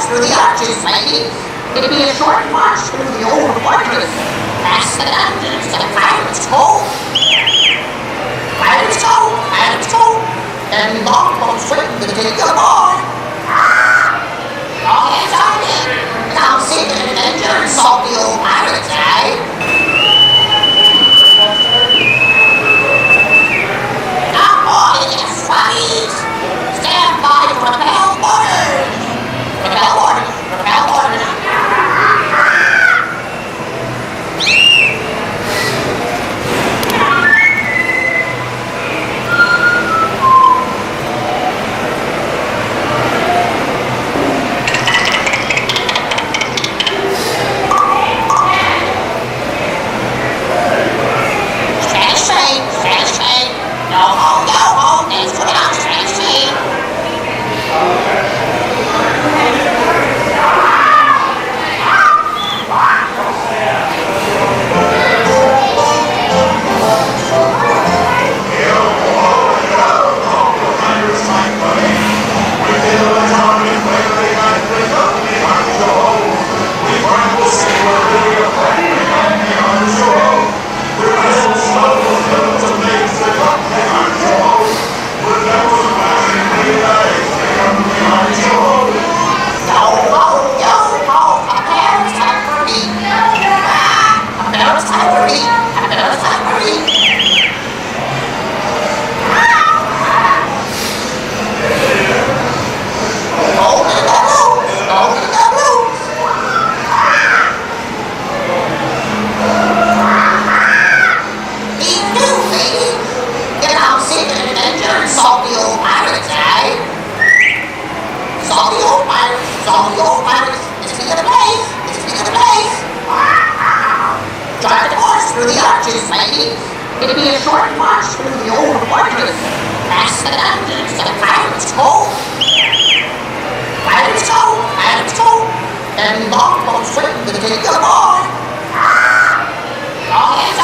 through the arches, lady. It'd be a short march through the old fortress, past the dungeons of Pirate's Cove. Pirate's Cove, Pirate's Cove. There'll be longboats waiting to take you aboard. All hands on deck. Come seek an adventure and solve the old pirates, eh? Now, boys and swabbies, stand by to repel orders. Repel orders, repel orders. It'd be a short march through the old fortress, past the dungeons of Pirate's Cove. Pirate's Cove, Pirate's Cove. There'll be longboats waiting to take you aboard. All hands